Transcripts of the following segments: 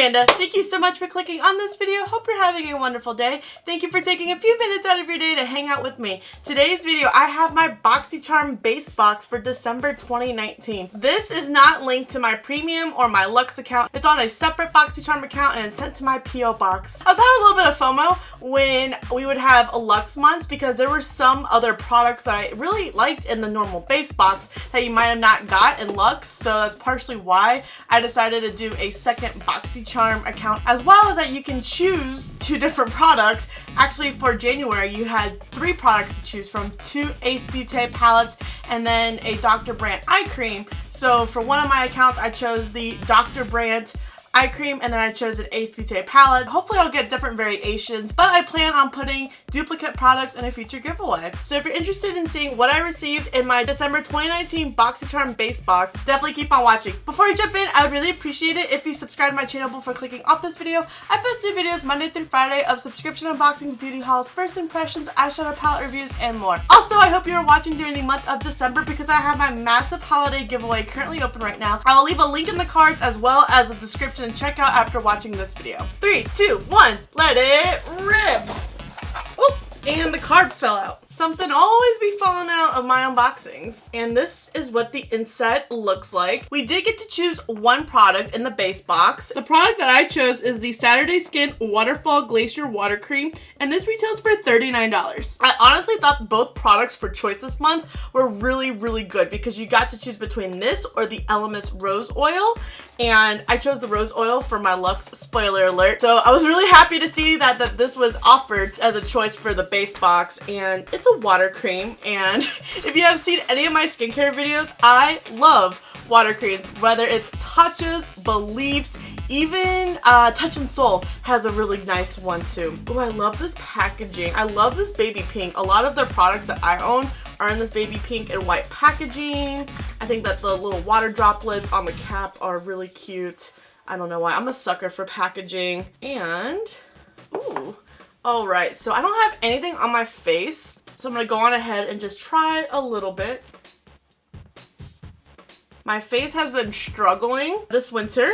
Amanda. Thank you so much for clicking on this video. Hope you're having a wonderful day. Thank you for taking a few minutes out of your day to hang out with me. Today's video, I have my BOXYCHARM base box for December 2019. This is not linked to my premium or my Luxe account. It's on a separate BOXYCHARM account and it's sent to my P.O. box. I was having a little bit of FOMO when we would have a Luxe months because there were some other products that I really liked in the normal base box that you might have not got in Luxe, so that's partially why I decided to do a second BOXYCHARM account, as well as that you can choose 2 different products. Actually, for January, you had 3 products to choose from, 2 Ace Beauté palettes and then a Dr. Brandt eye cream. So for one of my accounts, I chose the Dr. Brandt eye cream and then I chose an Ace Beauté palette. Hopefully I'll get different variations, but I plan on putting duplicate products in a future giveaway. So if you're interested in seeing what I received in my December 2019 BOXYCHARM base box, definitely keep on watching. Before I jump in, I would really appreciate it if you subscribe to my channel before clicking off this video. I post new videos Monday through Friday of subscription unboxings, beauty hauls, first impressions, eyeshadow palette reviews, and more. Also, I hope you are watching during the month of December because I have my massive holiday giveaway currently open right now. I will leave a link in the cards as well as the description and check out after watching this video. 3, 2, 1, let it rip! Oop, and the card fell out. Something always be falling out of my unboxings. And this is what the inside looks like. We did get to choose one product in the base box. The product that I chose is the Saturday Skin Waterfall Glacier Water Cream, and this retails for $39. I honestly thought both products for choice this month were really, really good because you got to choose between this or the Elemis Rose Oil, and I chose the Rose Oil for my Luxe, spoiler alert. So I was really happy to see that this was offered as a choice for the base box, and it's a water cream. And if you have seen any of my skincare videos, I love water creams, whether it's Tatcha's, Beliefs, even Touch and Soul has a really nice one too. Oh, I love this packaging. I love this baby pink. A lot of their products that I own are in this baby pink and white packaging. I think that the little water droplets on the cap are really cute. I don't know why. I'm a sucker for packaging. And, ooh. Alright, so I don't have anything on my face, so I'm going to go on ahead and just try a little bit. My face has been struggling this winter,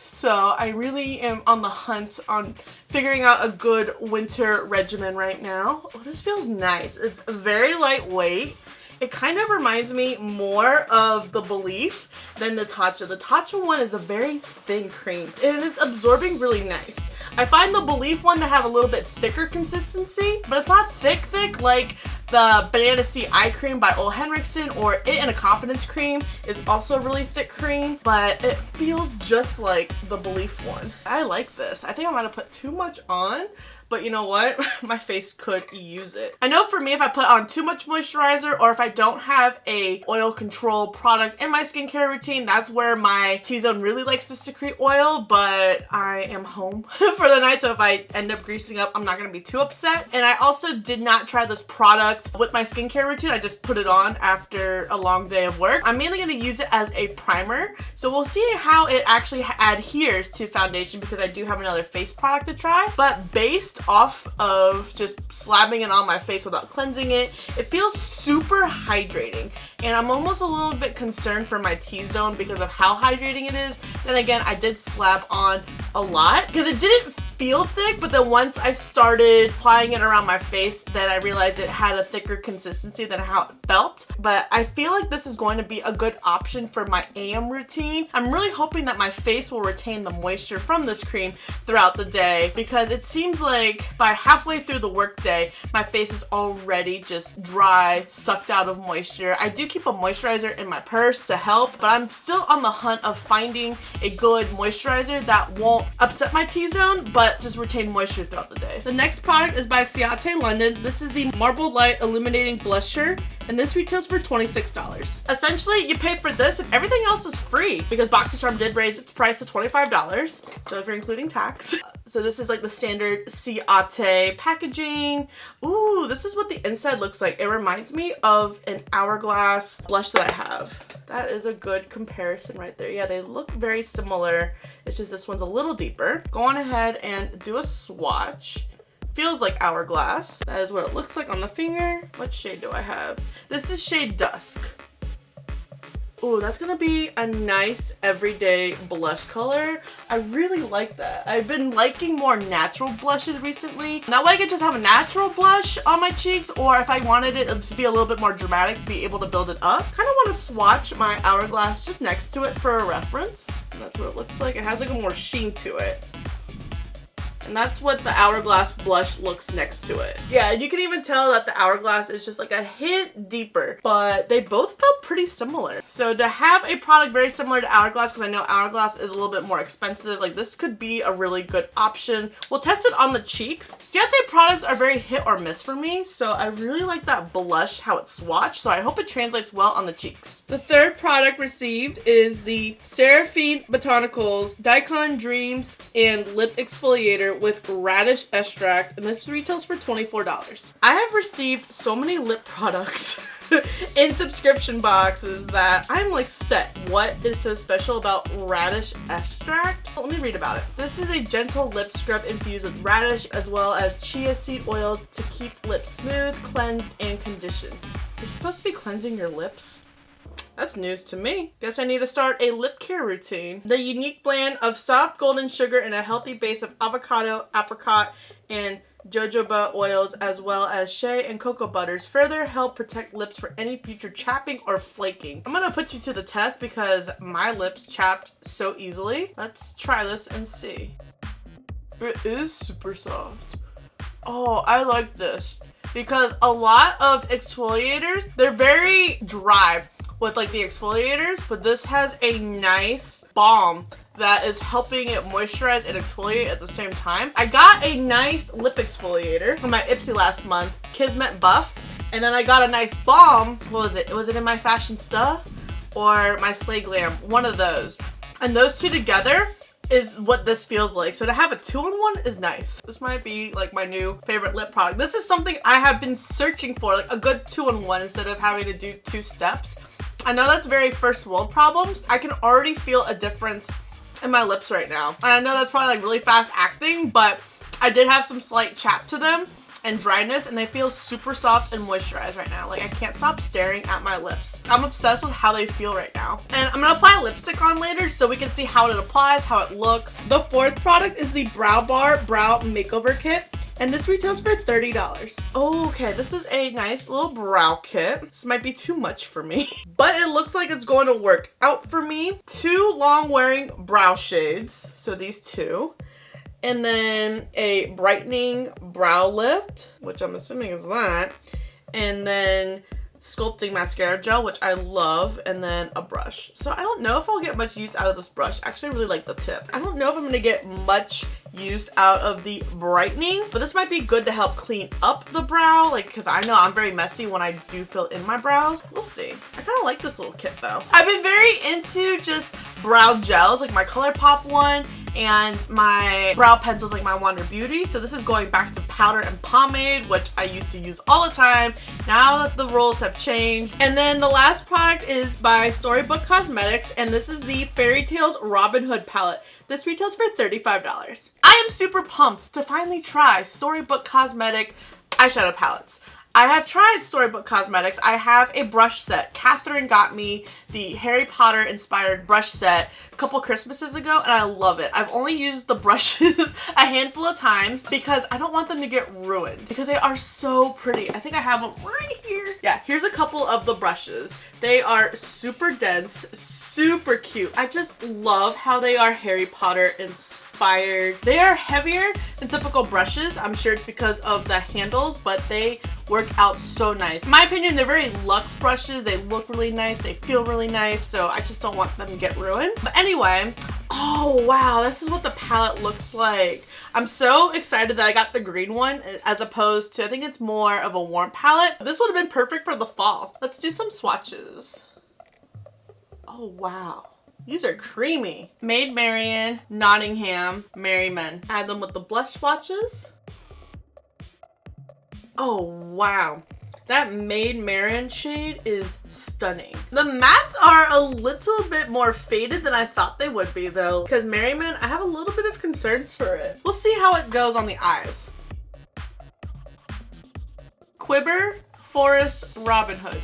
so I really am on the hunt on figuring out a good winter regimen right now. Oh, this feels nice. It's very lightweight. It kind of reminds me more of the Belief than the Tatcha. The Tatcha one is a very thin cream and it is absorbing really nice. I find the Belief one to have a little bit thicker consistency, but it's not thick like the Banana Sea Eye Cream by Ole Henriksen, or It in a Confidence Cream is also a really thick cream, but it feels just like the Belief one. I like this. I think I might have put too much on, but you know what? My face could use it. I know for me, if I put on too much moisturizer or if I don't have a oil control product in my skincare routine, that's where my T-zone really likes to secrete oil, but I am home for the night, so if I end up greasing up, I'm not gonna be too upset. And I also did not try this product with my skincare routine. I just put it on after a long day of work. I'm mainly gonna use it as a primer, so we'll see how it actually adheres to foundation because I do have another face product to try. But based off of just slapping it on my face without cleansing it, it feels super hydrating, and I'm almost a little bit concerned for my T-zone because of how hydrating it is. Then again, I did slap on a lot because it didn't feel thick, but then once I started applying it around my face, then I realized it had a thicker consistency than how it felt. But I feel like this is going to be a good option for my AM routine. I'm really hoping that my face will retain the moisture from this cream throughout the day, because it seems like by halfway through the workday, my face is already just dry, sucked out of moisture. I do keep a moisturizer in my purse to help, but I'm still on the hunt of finding a good moisturizer that won't upset my T-zone, but just retain moisture throughout the day. The next product is by CIATE London. This is the Marble Light Illuminating Blusher, and this retails for $26. Essentially, you pay for this and everything else is free because BOXYCHARM did raise its price to $25, so if you're including tax. So this is like the standard CIATE packaging. Ooh, this is what the inside looks like. It reminds me of an Hourglass blush that I have. That is a good comparison right there. Yeah, they look very similar. It's just this one's a little deeper. Go on ahead and do a swatch. Feels like Hourglass. That is what it looks like on the finger. What shade do I have? This is shade Dusk. Ooh, that's gonna be a nice everyday blush color. I really like that. I've been liking more natural blushes recently. That way I could just have a natural blush on my cheeks, or if I wanted it to be a little bit more dramatic, be able to build it up. Kind of want to swatch my Hourglass just next to it for a reference. And that's what it looks like. It has like a more sheen to it. And that's what the Hourglass blush looks next to it. Yeah, and you can even tell that the Hourglass is just like a hint deeper, but they both felt pretty similar. So to have a product very similar to Hourglass, because I know Hourglass is a little bit more expensive, like this could be a really good option. We'll test it on the cheeks. CIATE products are very hit or miss for me, so I really like that blush, how it's swatched, so I hope it translates well on the cheeks. The third product received is the SERAPHINE Botanicals DAIKON Dreams and Lip Exfoliator with radish extract, and this retails for $24. I have received so many lip products in subscription boxes that I'm like set. What is so special about radish extract? Let me read about it. This is a gentle lip scrub infused with radish as well as chia seed oil to keep lips smooth, cleansed, and conditioned. You're supposed to be cleansing your lips? That's news to me. Guess I need to start a lip care routine. The unique blend of soft golden sugar and a healthy base of avocado, apricot, and jojoba oils as well as shea and cocoa butters further help protect lips for any future chapping or flaking. I'm gonna put you to the test because my lips chapped so easily. Let's try this and see. It is super soft. Oh, I like this because a lot of exfoliators, they're very dry with like the exfoliators, but this has a nice balm that is helping it moisturize and exfoliate at the same time. I got a nice lip exfoliator from my IPSY last month, Kismet Buff, and then I got a nice balm. What was it? Was it in my Fashionista or my Slay Glam? One of those. And those two together is what this feels like. So to have a 2-in-1 is nice. This might be like my new favorite lip product. This is something I have been searching for, like a good 2-in-1 instead of having to do 2 steps. I know that's very first world problems. I can already feel a difference in my lips right now. And I know that's probably like really fast acting, but I did have some slight chap to them and dryness, and they feel super soft and moisturized right now. Like I can't stop staring at my lips. I'm obsessed with how they feel right now. And I'm gonna apply lipstick on later so we can see how it applies, how it looks. The fourth product is the Brow Bar Brow Makeover Kit. And this retails for $30. Okay, this is a nice little brow kit. This might be too much for me, but it looks like it's going to work out for me. 2 long wearing brow shades, so these 2. And then a brightening brow lift, which I'm assuming is that. And then sculpting mascara gel, which I love, and then a brush. So I don't know if I'll get much use out of this brush. Actually, I really like the tip. I don't know if I'm gonna get much use out of the brightening, but this might be good to help clean up the brow, like, because I know I'm very messy when I do fill in my brows. We'll see. I kind of like this little kit though. I've been very into just brow gels, like my ColourPop one, and my brow pencils like my Wander Beauty. So this is going back to powder and pomade, which I used to use all the time. Now that the rules have changed. And then the last product is by Storybook Cosmetics, and this is the Fairy Tales Robin Hood palette. This retails for $35. I am super pumped to finally try Storybook Cosmetic eyeshadow palettes. I have tried Storybook Cosmetics. I have a brush set. Catherine got me the Harry Potter inspired brush set a couple Christmases ago, and I love it. I've only used the brushes a handful of times because I don't want them to get ruined because they are so pretty. I think I have them right here. Yeah, here's a couple of the brushes. They are super dense, super cute. I just love how they are Harry Potter inspired. They are heavier than typical brushes. I'm sure it's because of the handles, but they work out so nice. In my opinion, they're very luxe brushes. They look really nice. They feel really nice. So I just don't want them to get ruined. But anyway, oh wow, this is what the palette looks like. I'm so excited that I got the green one as opposed to, I think it's more of a warm palette. This would have been perfect for the fall. Let's do some swatches. Oh wow. These are creamy. Maid Marian, Nottingham, Merryman. Add them with the blush swatches. Oh wow. That Maid Marian shade is stunning. The mattes are a little bit more faded than I thought they would be though, because Merryman, I have a little bit of concerns for it. We'll see how it goes on the eyes. Quiver Forest Robin Hood.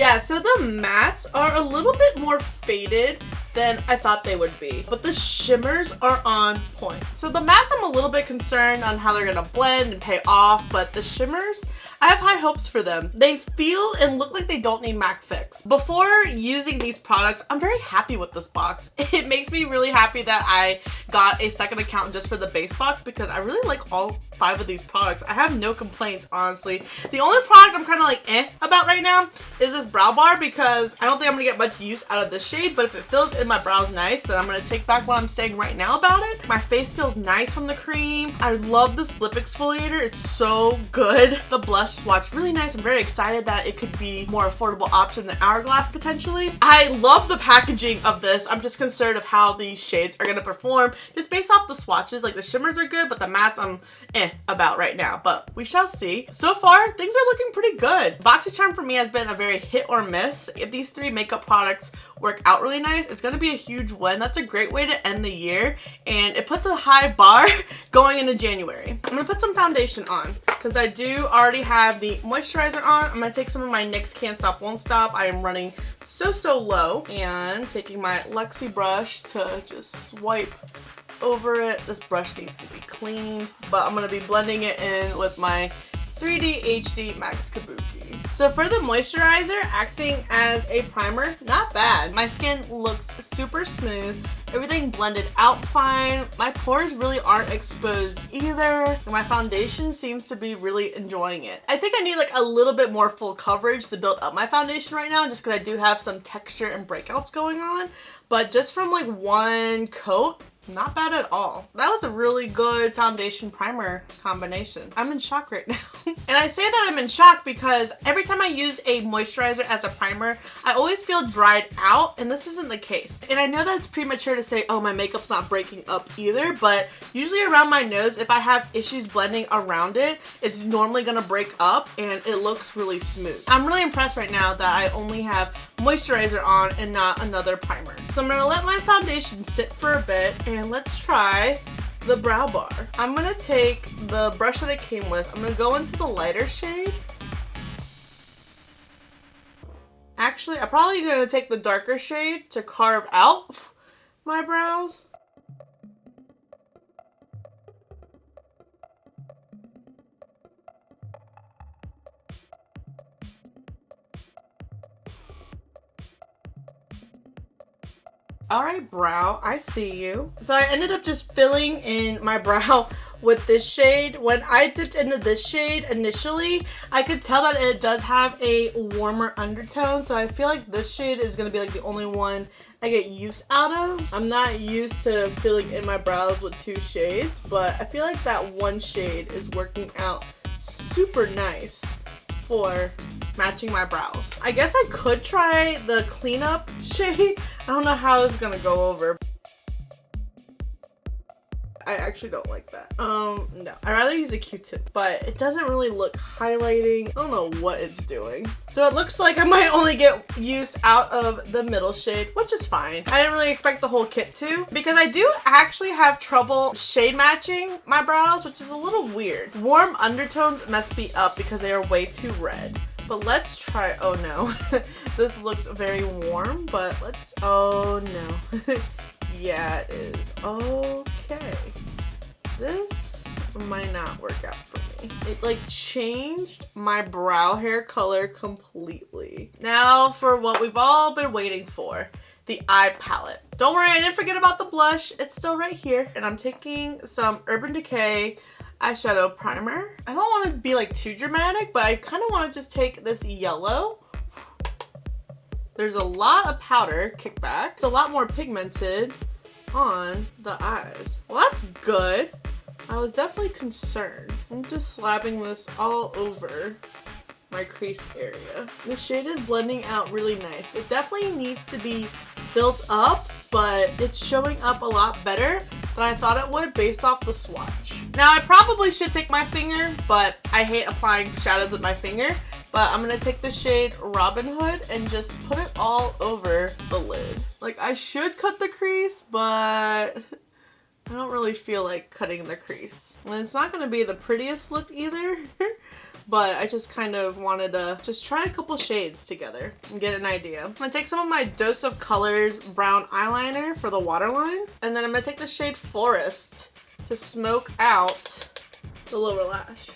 Yeah, so the mattes are a little bit more faded than I thought they would be, but the shimmers are on point. So the mattes, I'm a little bit concerned on how they're gonna blend and pay off, but the shimmers, I have high hopes for them. They feel and look like they don't need MAC fix. Before using these products, I'm very happy with this box. It makes me really happy that I got a second account just for the base box because I really like all 5 of these products. I have no complaints, honestly. The only product I'm kind of like about right now is this brow bar because I don't think I'm gonna get much use out of this shade, but if it fills in my brows nice, then I'm gonna take back what I'm saying right now about it. My face feels nice from the cream. I love this lip exfoliator. It's so good. The blush swatch, really nice. I'm very excited that it could be more affordable option than Hourglass potentially. I love the packaging of this. I'm just concerned of how these shades are gonna perform just based off the swatches. Like the shimmers are good, but the mattes I'm about right now, but we shall see. So far, things are looking pretty good. BOXYCHARM for me has been a very hit or miss. If these 3 makeup products work out really nice, it's gonna be a huge win. That's a great way to end the year, and it puts a high bar going into January. I'm gonna put some foundation on. Since I do already have the moisturizer on, I'm gonna take some of my NYX Can't Stop Won't Stop. I am running so low, and taking my Luxie brush to just swipe over it. This brush needs to be cleaned, but I'm gonna be blending it in with my 3D HD Max Kabuki. So for the moisturizer, acting as a primer, not bad. My skin looks super smooth. Everything blended out fine. My pores really aren't exposed either. And my foundation seems to be really enjoying it. I think I need like a little bit more full coverage to build up my foundation right now, just because I do have some texture and breakouts going on. But just from like one coat, not bad at all. That was a really good foundation primer combination. I'm in shock right now. And I say that I'm in shock because every time I use a moisturizer as a primer, I always feel dried out, and this isn't the case. And I know that it's premature to say, oh, my makeup's not breaking up either, but usually around my nose, if I have issues blending around it, it's normally gonna break up and it looks really smooth. I'm really impressed right now that I only have moisturizer on and not another primer. So I'm gonna let my foundation sit for a bit, and let's try the brow bar. I'm gonna take the brush that it came with. I'm gonna go into the lighter shade. Actually, I'm probably gonna take the darker shade to carve out my brows. All right, brow, I see you. So I ended up just filling in my brow with this shade. When I dipped into this shade initially, I could tell that it does have a warmer undertone. So I feel like this shade is gonna be like the only one I get use out of. I'm not used to filling in my brows with 2 shades, but I feel like that one shade is working out super nice for matching my brows. I guess I could try the cleanup shade. I don't know how this is gonna go over. I actually don't like that. No, I'd rather use a Q-tip, but it doesn't really look highlighting. I don't know what it's doing. So it looks like I might only get use out of the middle shade, which is fine. I didn't really expect the whole kit to, because I do actually have trouble shade matching my brows, which is a little weird. Warm undertones mess me up because they are way too red. But let's try, oh no. This looks very warm, but let's, oh no. Yeah, it is. Okay. This might not work out for me. It like changed my brow hair color completely. Now for what we've all been waiting for, the eye palette. Don't worry, I didn't forget about the blush. It's still right here. And I'm taking some Urban Decay eyeshadow primer. I don't want to be like too dramatic, but I kind of want to just take this yellow. There's a lot of powder kickback. It's a lot more pigmented on the eyes. Well, that's good. I was definitely concerned. I'm just slapping this all over my crease area. The shade is blending out really nice. It definitely needs to be built up, but it's showing up a lot better than I thought it would based off the swatch. Now I probably should take my finger, but I hate applying shadows with my finger. But I'm gonna take the shade Robin Hood and just put it all over the lid. Like, I should cut the crease, but I don't really feel like cutting the crease. And it's not gonna be the prettiest look either, but I just kind of wanted to just try a couple shades together and get an idea. I'm gonna take some of my Dose of Colors brown eyeliner for the waterline, and then I'm gonna take the shade Forest to smoke out the lower lash.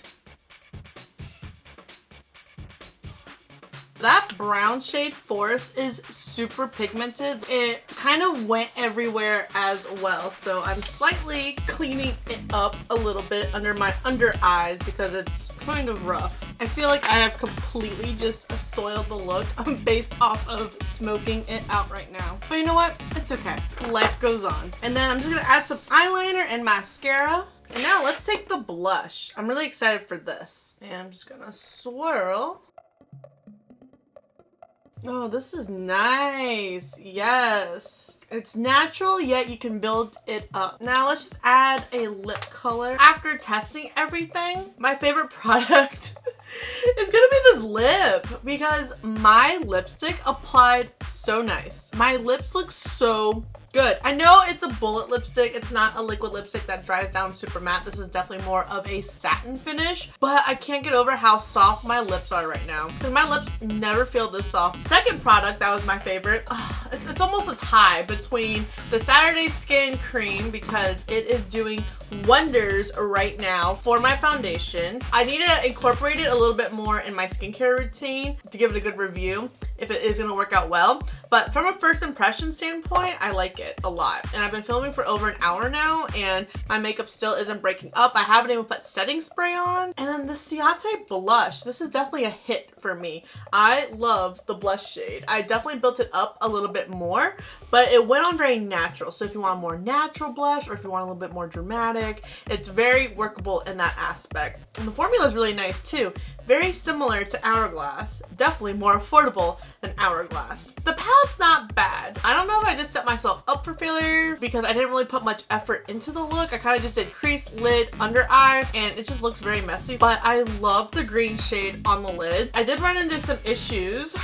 That brown shade Forest is super pigmented. It kind of went everywhere as well, so I'm slightly cleaning it up a little bit under my under eyes because it's kind of rough. I feel like I have completely just soiled the look based off of smoking it out right now. But you know what? It's okay. Life goes on. And then I'm just gonna add some eyeliner and mascara. And now let's take the blush. I'm really excited for this. And I'm just gonna swirl. Oh, this is nice. Yes. It's natural, yet you can build it up. Now let's just add a lip color. After testing everything, my favorite product is gonna be this lip because my lipstick applied so nice. My lips look so good. I know it's a bullet lipstick. It's not a liquid lipstick that dries down super matte. This is definitely more of a satin finish, but I can't get over how soft my lips are right now because my lips never feel this soft. Second product that was my favorite, it's almost a tie between the Saturday Skin Cream because it is doing wonders right now for my foundation. I need to incorporate it a little bit more in my skincare routine to give it a good review if it is going to work out well. But from a first impression standpoint, I like it a lot. And I've been filming for over an hour now and my makeup still isn't breaking up. I haven't even put setting spray on. And then the CIATE blush. This is definitely a hit for me. I love the blush shade. I definitely built it up a little bit more, but it went on very natural. So if you want a more natural blush or if you want a little bit more dramatic, it's very workable in that aspect. And the formula is really nice too. Very similar to Hourglass. Definitely more affordable than Hourglass. The palette's not bad. I don't know if I just set myself up for failure because I didn't really put much effort into the look. I kind of just did crease, lid, under eye, and it just looks very messy. But I love the green shade on the lid. I did run into some issues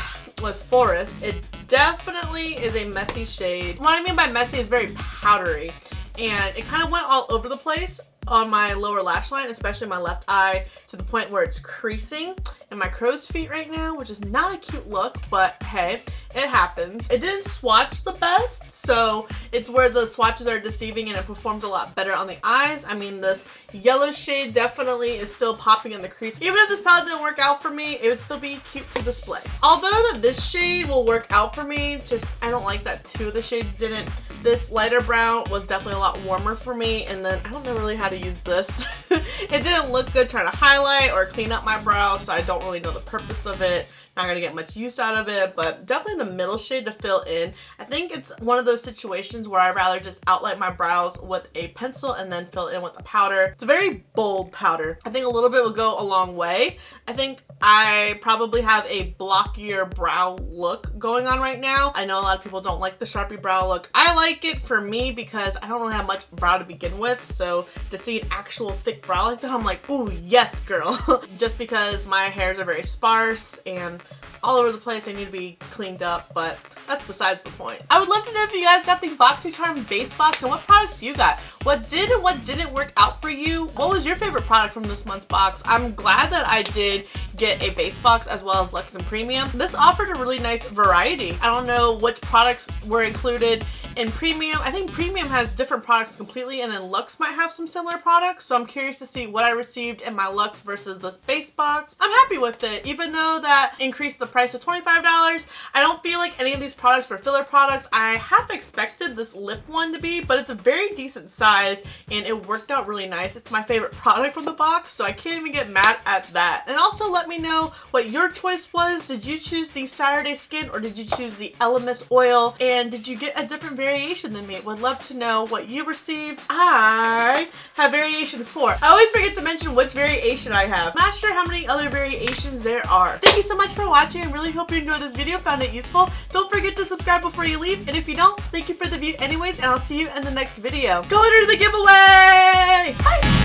with Forest. It definitely is a messy shade. What I mean by messy is very powdery, and it kind of went all over the place on my lower lash line, especially my left eye, to the point where it's creasing in my crow's feet right now, which is not a cute look, but hey, it happens. It didn't swatch the best, so it's where the swatches are deceiving and it performs a lot better on the eyes. I mean, this yellow shade definitely is still popping in the crease. Even if this palette didn't work out for me, it would still be cute to display. Although that this shade will work out for me, just I don't like that two of the shades didn't. This lighter brown was definitely a lot warmer for me, and then I don't know really how to use this. It didn't look good trying to highlight or clean up my brows, so I don't really know the purpose of it. Not gonna get much use out of it, but definitely the middle shade to fill in. I think it's one of those situations where I'd rather just outline my brows with a pencil and then fill in with a powder. It's a very bold powder. I think a little bit will go a long way. I think I probably have a blockier brow look going on right now. I know a lot of people don't like the Sharpie brow look. I like it for me because I don't really have much brow to begin with, so to see an actual thick brow like that, I'm like, ooh, yes, girl. Just because my hairs are very sparse and all over the place, I need to be cleaned up, but that's besides the point. I would love to know if you guys got the BOXYCHARM base box and what products you got. What did and what didn't work out for you? What was your favorite product from this month's box? I'm glad that I did get a base box as well as Luxe and Premium. This offered a really nice variety. I don't know which products were included in Premium. I think Premium has different products completely, and then Luxe might have some similar products, so I'm curious to see what I received in my Luxe versus this base box. I'm happy with it, even though that increased the price to $25. I don't feel like any of these products were filler products. I half expected this lip one to be, but it's a very decent size and it worked out really nice. It's my favorite product from the box, so I can't even get mad at that. And also let me know what your choice was. Did you choose the Saturday Skin or did you choose the Elemis oil? And did you get a different variation than me? Would love to know what you received. I have variation 4. I always forget to mention which variation I have. Not sure how many other variations there are. Thank you so much for watching. I really hope you enjoyed this video, found it useful. Don't forget to subscribe before you leave, and if you don't, thank you for the view anyways, and I'll see you in the next video. Go enter the giveaway! Bye!